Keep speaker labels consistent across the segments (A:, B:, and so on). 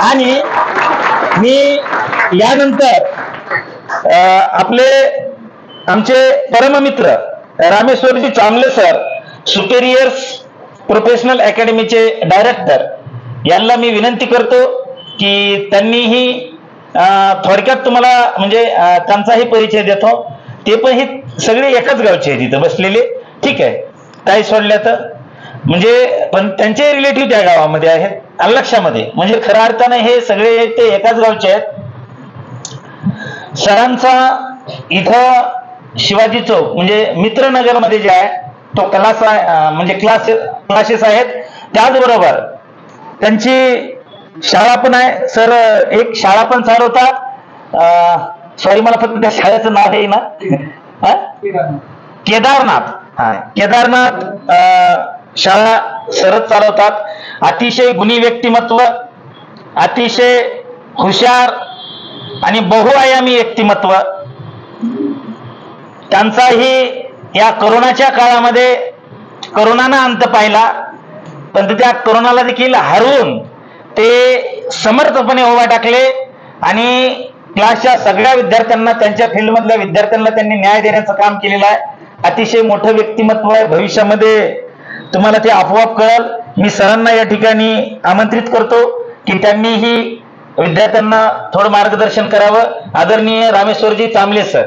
A: आणि मी यानंतर आमचे परममित्र रामेश्वरजी चांबले सर, सुपेरियर्स प्रोफेशनल अकॅडमीचे डायरेक्टर, यांना मी विनंती करतो की त्यांनीही थोडक्यात तुम्हाला म्हणजे त्यांचाही परिचय देतो. ते पण हे सगळे एकाच गावचे आहेत इथं बसलेले, ठीक आहे, काही सोडल्या तर म्हणजे, पण त्यांचे रिलेटिव्ह त्या गावामध्ये आहेत, अलक्षामध्ये, म्हणजे खऱ्या अर्थाने हे सगळे ते एकाच गावचे आहेत. सरांचा इथं शिवाजी चौक म्हणजे मित्रनगर मध्ये जे आहे तो म्हणजे क्लासेस आहेत. त्याचबरोबर त्यांची शाळा पण आहे. सर एक शाळा पण चालवतात. सॉरी, मला फक्त त्या शाळेचं नाव आहे ना, केदारनाथ. केदारनाथ शाळा सरच चालवतात. अतिशय गुणी व्यक्तिमत्व, अतिशय हुशार आणि बहुआयामी व्यक्तिमत्व. त्यांचाही या कोरोनाच्या काळामध्ये कोरोनानं अंत पाहिला, पण त्या कोरोनाला देखील हरवून ते समर्थपणे उभा टाकले आणि क्लासच्या सगळ्या विद्यार्थ्यांना, त्यांच्या फील्डमधल्या विद्यार्थ्यांना त्यांनी न्याय देण्याचं काम केलेलं आहे. अतिशय मोठं व्यक्तिमत्व आहे. भविष्यामध्ये तुम्हाला ते आपोआप कळेल. मी सरांना या ठिकाणी आमंत्रित करतो की त्यांनीही विद्यार्थ्यांना थोडं मार्गदर्शन करावं. आदरणीय रामेश्वरजी चांबले सर.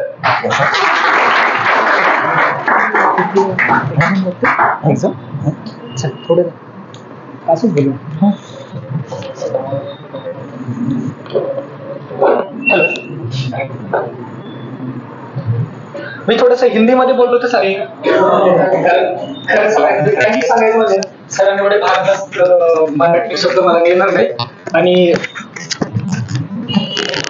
B: मी थोडस हिंदीमध्ये बोललो तर चालेल. सांगायचं म्हणजे सरांनी एवढे मराठी शब्द मला येणार नाही. आणि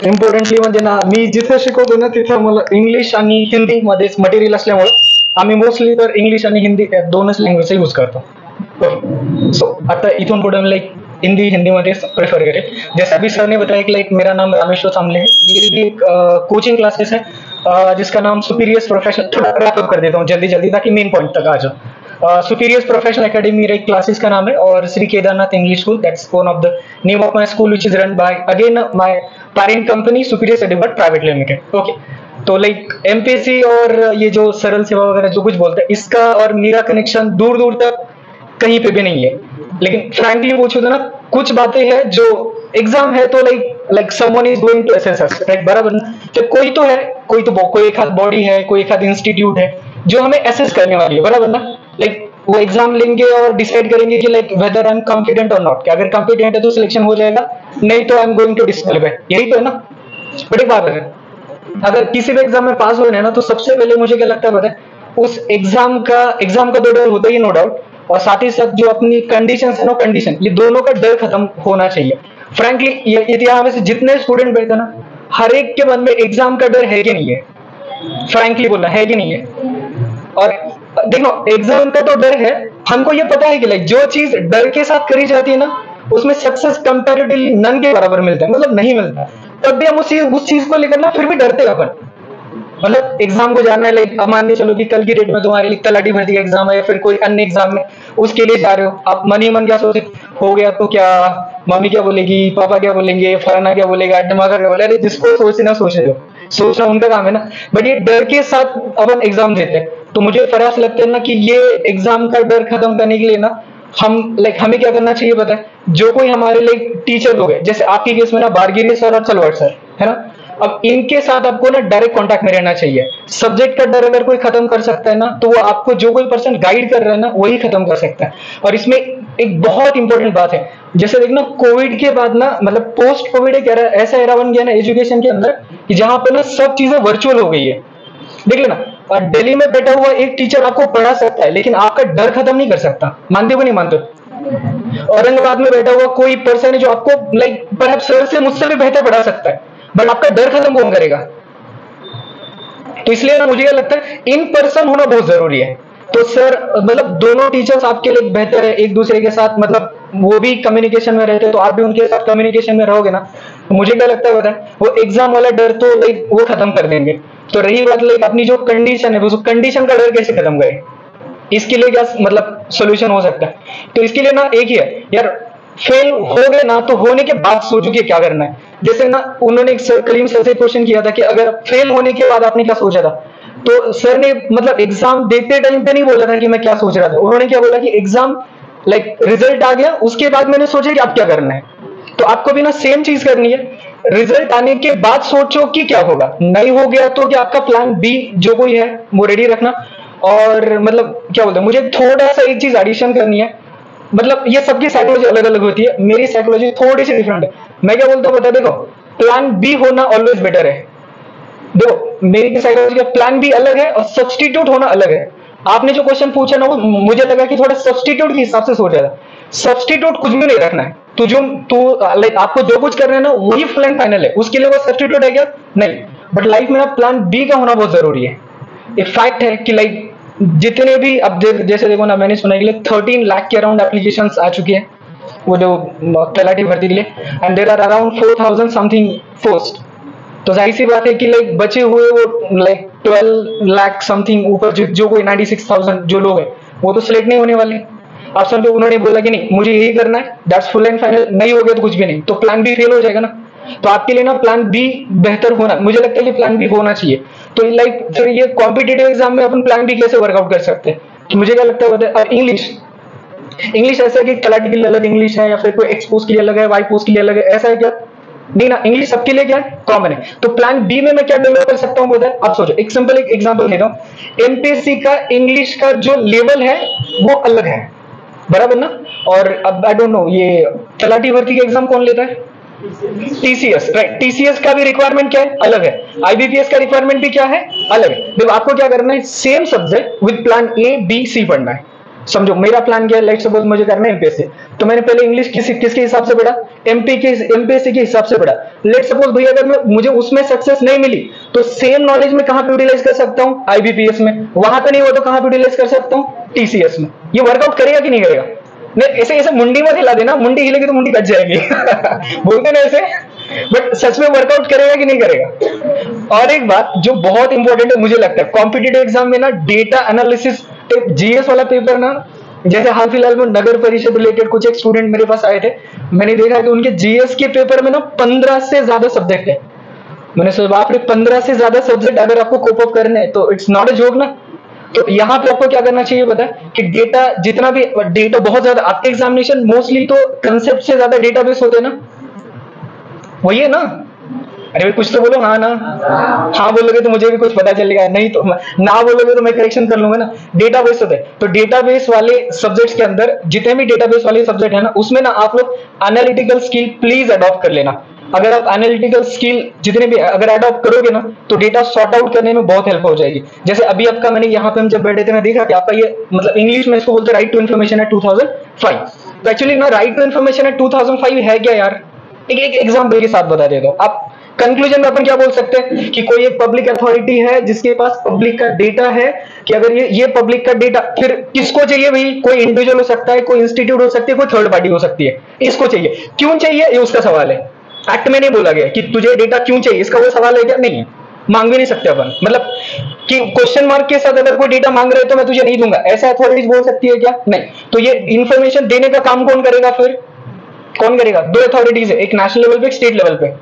B: इम्पॉर्टंटली म्हणजे ना, मी जिथे शिकवतो ना तिथं मला इंग्लिश आणि हिंदी मध्येच मटेरियल असल्यामुळे आम्ही मोस्टली तर इंग्लिश आणि हिंदी दोनच लँग्वेज यूज करतो. सो आता इथून पुढे लाइक हिंदी मध्ये प्रेफर करें. जैसे अभी सर ने बताया कि लाइक मेरा नाम रामेश्वर चांबले है. मेरी एक कोचिंग क्लासेस है जिसका नाम सुपीरियर्स प्रोफेशनल. थोड़ा रैप अप कर देता हूँ जल्दी ताकि मेन पॉइंट तक आ जाओ. सुपीरियर्स प्रोफेशनल एकेडमी मेरे क्लासेस का नाम है और Shri Kedarnath English school, that's one of the name of my school which is run by again my parent company superiors Edward private limited. Okay, तो लाइक एमपीएससी और ये जो सरल सेवा वगैरह जो कुछ बोलते हैं, इसका और मेरा कनेक्शन दूर दूर तक कहीं पे भी नहीं है. लेकिन फ्रैंकली पूछो तो ना, कुछ बातें हैं जो एग्जाम है तो like someone is going to assess us, right, बराबर ना. तो कोई तो है, कोई एक हाथ बॉडी है, कोई एक हाथ इंस्टीट्यूट है जो हमें असेस करने वाली है, बराबर ना. लाइक वो एग्जाम लेंगे और डिसाइड करेंगे कि like whether I am confident और नॉट, कि अगर कॉन्फिडेंट है तो सिलेक्शन हो जाएगा, नहीं तो I am going to disqualify. यही तो है ना. बड़ी बात है, अगर किसी भी एग्जाम में पास होने ना तो सबसे पहले मुझे क्या लगता है पता है, उस एग्जाम का तो डर होता ही नो डाउट, और साथ ही साथ जो अपनी कंडीशन है ना, कंडीशन, ये दोनों का डर खत्म होना चाहिए. फ्रैंकली यहाँ में से जितने स्टूडेंट बैठे ना, हर एक के मन में एग्जाम का डर है कि नहीं है, फ्रैंकली बोलना है कि नहीं है. और देखो, एग्जाम का तो डर है, हमको ये पता है कि लाइक जो चीज डर के साथ करी जाती है ना, उसमें सक्सेस कंपैरेटिवली नन के बराबर मिलता है, मतलब नहीं मिलता. तब भी हम उस चीज को लेकर ना फिर भी डरते हैं अपन. मतलब एग्जाम को जाना है, लाइक अब मान के चलो कि कल की डेट में तुम्हारे लिए तलाठी भर्ती का एग्जाम है या फिर कोई अन्य एग्जाम में, उसके लिए जा रहे हो. आप मन ही मन क्या सोचे, हो गया तो क्या, मम्मी क्या बोलेगी, पापा क्या बोलेंगे, फलाना क्या बोलेगा, दिमाग क्या बोलेगा. अरे जिसको सोचना सोचने दो, सोचना उनका काम है ना. बट ये डर के साथ अपन एग्जाम देते हैं, तो मुझे फरास लगता है ना कि ये एग्जाम का डर खत्म करने के लिए ना हमें क्या करना चाहिए पता है. जो कोई हमारे लाइक टीचर लोग हैं, जैसे आपके केस में ना बारगिरी सर और चलवाड़ सर है ना, अब इनके साथ आपको ना डायरेक्ट कांटेक्ट में रहना चाहिए. सब्जेक्ट का डर अगर कोई खत्म कर सकता है ना, तो वो आपको जो कोई पर्सन गाइड कर रहा है ना, वही खत्म कर सकता है. और इसमें एक बहुत इंपॉर्टेंट बात है, जैसे देखना कोविड के बाद ना, मतलब पोस्ट कोविड एक ऐसा एरा बन गया ना एजुकेशन के अंदर कि जहां पर ना सब चीजें वर्चुअल हो गई है. देख लेना, और दिल्ली में बैठा हुआ एक टीचर आपको पढ़ा सकता है, लेकिन आपका डर खत्म नहीं कर सकता. मानते हो नहीं मानते? औरंगाबाद में बैठा हुआ कोई पर्सन है जो आपको लाइक पर सर से मुझसे भी बेहतर पढ़ा सकता है, बट आपका डर खत्म कौन करेगा? तो इसलिए मुझे क्या लगता है, इन पर्सन होना बहुत जरूरी है. तो सर मतलब दोनों टीचर्स आपके लिए बेहतर है, एक दूसरे के साथ मतलब वो भी कम्युनिकेशन में रहते हैं, तो आप भी उनके साथ कम्युनिकेशन में रहोगे ना. तो मुझे क्या लगता है पता है, वो एग्जाम वाला डर तो लाइक वो खत्म कर देंगे. तो रही बात लाइक अपनी जो कंडीशन है, उस कंडीशन का डर कैसे खत्म करें, इसके लिए क्या मतलब सोल्यूशन हो सकता है. तो इसके लिए ना एक ही है यार, फेल हो गए ना तो होने के बाद सोचो कि क्या करना है। जैसे ना उन्होंने एक सर करीम सर से क्वेश्चन किया था कि अगर फेल होने के बाद आपने क्या सोचा था, तो सर ने मतलब एग्जाम देते टाइम पे नहीं बोला था कि मैं क्या सोच रहा था, उन्होंने क्या बोला कि एग्जाम लाइक रिजल्ट आ गया उसके बाद मैंने सोचा कि अब क्या करना है। तो आपको भी ना सेम चीज करनी है, रिजल्ट आने के बाद सोचो कि क्या होगा, नहीं हो गया तो क्या आपका प्लान बी जो कोई है वो रेडी रखना। और मतलब क्या बोलते हैं, मुझे थोड़ा सा एक चीज एडिशन करनी है, मतलब ये सबकी साइकोलॉजी अलग अलग होती है, मेरी साइकोलॉजी थोड़ी सी डिफरेंट है। मैं क्या बोलता हूँ बता, देखो प्लान बी होना ऑलवेज बेटर है। देखो मेरी साइकोलॉजी का प्लान बी अलग है और सब्सटीट्यूट होना अलग है। आपने जो क्वेश्चन पूछा ना वो मुझे लगा कि थोड़ा सब्सटीट्यूट के हिसाब से सोचा था। सब्सटीट्यूट कुछ भी नहीं रखना है, तू लाइक आपको जो कुछ करना है ना वही फुल एंड फाइनल है, उसके लिए वो सब्सटीट्यूट है क्या, नहीं। बट लाइफ में ना प्लान बी का होना बहुत जरूरी है। एक फैक्ट है कि लाइक जितने भी अब जैसे देखो ना, मैंने सुना कि 13 लाख के अराउंड एप्लीकेशंस आ चुकी है वो जो तलाटी भर्ती के लिए, and there are around 4000 something post. तो जाहिर सी बात है कि लाइक बचे हुए वो लाइक 12 लाख समथिंग ऊपर जो कोई 96,000 जो लोग हैं वो तो सिलेक्ट नहीं होने वाले। आप समझो उन्होंने बोला कि नहीं मुझे यही करना है, दैट्स फुल एंड फाइनल, नहीं हो गया तो कुछ भी नहीं, तो प्लान बी फेल हो जाएगा ना। तो आपके लिए ना प्लान बी बेहतर होना, मुझे लगता है कि प्लान बी होना चाहिए। तो लाइक फिर ये कॉम्पिटेटिव एग्जाम में अपन प्लान बी कैसे वर्कआउट कर सकते हैं, तो मुझे क्या लगता है अब इंग्लिश ऐसा है कि तलाटी के लिए अलग इंग्लिश है या फिर कोई एक्स पोस्ट के लिए अलग है, वाई पोस्ट के लिए अलग है, ऐसा है क्या, नहीं ना, इंग्लिश सबके लिए क्या है, कॉमन है। तो प्लान बी में मैं क्या डेवलप कर सकता हूँ बताए, आप सोचो एक सिंपल एक एग्जांपल देता हूँ। एमपीएससी का इंग्लिश का जो लेवल है वो अलग है, बराबर ना। और अब आई डोंट नो ये तलाटी भर्ती का एग्जाम कौन लेता है, टीसीएस, राइट। टीसीएस का भी रिक्वायरमेंट क्या है, अलग है। आईबीपीएस का रिक्वायरमेंट भी क्या है, अलग है। देखो आपको क्या करना है, same subject with plan A B C पढ़ना है। समझो मेरा प्लान क्या है, लेट्स सपोज मुझे करना है एमपीएससी, तो मैंने पहले इंग्लिश किसके हिसाब से पढ़ा, एमपीएससी के हिसाब से पढ़ा। लेट्स सपोज भैया अगर मुझे उसमें सक्सेस नहीं मिली तो सेम नॉलेज में कहां पे यूटिलाइज कर सकता हूं, आईबीपीएस में। वहां पे नहीं हुआ तो कहां पे यूटिलाइज कर सकता हूं, टीसीएस में। ये वर्कआउट करेगा कि नहीं करेगा, नहीं ऐसे ऐसे मुंडी मत हिला देना, मुंडी हिलेगी तो मुंडी कट जाएगी बोलते ना ऐसे, बट सच में वर्कआउट करेगा कि नहीं करेगा। और एक बात जो बहुत इंपॉर्टेंट है मुझे लगता है कॉम्पिटिटिव एग्जाम में ना, डेटा एनालिसिस, जीएस वाला पेपर ना, जैसे हाल फिलहाल में नगर परिषद रिलेटेड कुछ एक स्टूडेंट मेरे पास आए थे, मैंने देखा कि उनके जीएस के पेपर में ना 15 से ज्यादा सब्जेक्ट है। मैंने सोचा बाप रे 15 से ज्यादा सब्जेक्ट अगर आपको कोप अप करने हैं तो इट्स नॉट अ जोक ना। तो यहाँ पे आपको क्या करना चाहिए पता है कि डेटा जितना भी डेटा बहुत ज्यादा, आपके एग्जामिनेशन मोस्टली तो कंसेप्ट से ज्यादा डेटाबेस होते हैं ना, वही है ना। अरे भाई कुछ तो बोलो, हाँ ना, हाँ बोलोगे तो मुझे भी कुछ पता चलेगा, नहीं तो ना बोलोगे तो मैं करेक्शन कर लूंगा ना। डेटाबेस होते हैं, तो डेटाबेस वाले सब्जेक्ट्स के अंदर जितने भी डेटाबेस वाले सब्जेक्ट है ना, उसमें ना आप लोग एनालिटिकल स्किल प्लीज अडॉप्ट कर लेना। अगर आप एनालिटिकल स्किल जितने भी अगर अडॉप्ट करोगे ना तो डेटा सॉर्ट आउट करने में बहुत हेल्प हो जाएगी। जैसे अभी आपका मैंने यहाँ पे हम जब बैठे थे मैं देखा कि आपका ये मतलब इंग्लिश में इसको बोलते हैं राइट टू इन्फॉर्मेशन है 2005। तो एक्चुअली ना राइट टू इन्फॉर्मेशन है 2005 है क्या यार, एक एग्जाम्पल के साथ बता देता हूँ। आप कंक्लूजन में अपन क्या बोल सकते हैं कि कोई एक पब्लिक अथॉरिटी है जिसके पास पब्लिक का डेटा है, कि अगर ये पब्लिक का डेटा फिर किसको चाहिए भाई, कोई इंडिविजुअल हो सकता है, कोई इंस्टीट्यूट हो सकती है, कोई थर्ड पार्टी हो सकती है, इसको चाहिए। क्यों चाहिए ये उसका सवाल है, एक्ट में नहीं बोला गया कि तुझे डेटा क्यों चाहिए, इसका वो सवाल है क्या, नहीं है, मांग भी नहीं सकते अपन, मतलब कि क्वेश्चन मार्क के साथ अगर कोई डेटा मांग रहे तो मैं तुझे नहीं दूंगा, ऐसा अथॉरिटीज बोल सकती है क्या, नहीं। तो ये इंफॉर्मेशन देने का काम कौन करेगा, फिर कौन करेगा, दो अथॉरिटीज है, एक नेशनल लेवल पे एक स्टेट लेवल पे,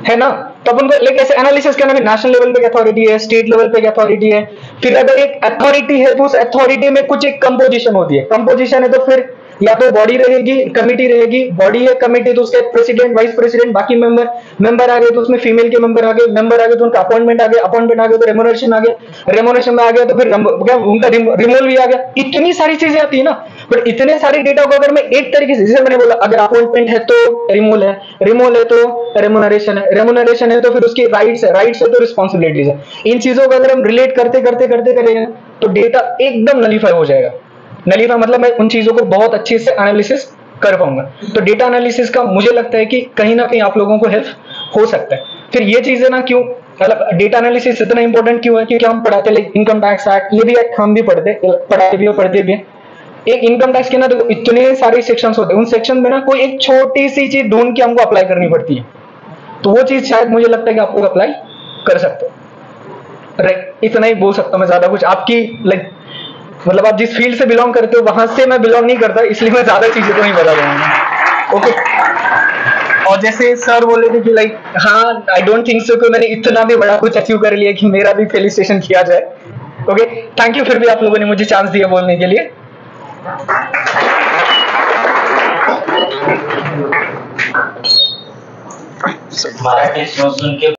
B: है ना। तो अपन को लाइक ऐसे एनालिसिस करना है, नेशनल लेवल पे अथॉरिटी है, स्टेट लेवल पे अथॉरिटी है, फिर अगर एक अथॉरिटी है तो उस अथॉरिटी में कुछ एक कंपोजिशन होती है, कंपोजिशन है तो फिर या तो बॉडी रहेगी, कमिटी रहेगी, बॉडी है कमिटी तो उसके प्रेसिडेंट वाइस प्रेसिडेंट बाकी मेंबर आ गए तो उसमें फीमेल के मेंबर आ गए, मेंबर आ गए तो उनका अपॉइंटमेंट आ गया, अपॉइंटमेंट आ गया तो रेमोनेशन आ गया, रेमोनेशन में आ गया तो फिर उनका रिमूवल भी आ गया। इतनी सारी चीजें आती है ना, बट इतने सारे डेटा को अगर मैं एक तरीके से, जैसे मैंने बोला अगर अपॉइंटमेंट है तो रिमूवल है तो रेमोनेशन है तो फिर उसकी राइट्स है तो रिस्पॉन्सिबिलिटीज है। इन चीजों को अगर हम रिलेट करते करेंगे तो डेटा एकदम नलीफाई हो जाएगा। नलीफाई मतलब मैं उन चीजों को बहुत अच्छे से एनालिसिस कर पाऊंगा। तो डेटा एनालिसिस का मुझे लगता है कि कहीं ना कहीं आप लोगों को हेल्प हो सकता है। फिर ये चीजें ना क्यों, मतलब डेटा एनालिसिस इतना इंपॉर्टेंट क्यों है, क्योंकि हम पढ़ाते हैं इनकम टैक्स एक्ट, ये भी एक्ट हम भी पढ़ते भी हैं। एक इनकम टैक्स के ना तो इतने सारे सेक्शंस होते हैं, उन सेक्शन में ना कोई एक छोटी सी चीज ढूंढ के हमको अप्लाई करनी पड़ती है, तो वो चीज शायद मुझे लगता है कि आप लोग अप्लाई कर सकते हो। राइट, इतना ही बोल सकता हूँ मैं, ज्यादा कुछ आपकी लाइक मतलब आप जिस फील्ड से बिलोंग करते हो वहां से मैं बिलोंग नहीं करता, इसलिए मैं ज्यादा चीजें तो नहीं बता रहा हूँ। ओके। और जैसे सर बोले थे कि लाइक हाँ आई डोंट थिंक सो कि मैंने इतना भी बड़ा कुछ अचीव कर लिया कि मेरा भी फेलिसिटेशन किया जाए। ओके, थैंक यू फिर भी आप लोगों ने मुझे चांस दिया बोलने के लिए।
A: मराठी सुन के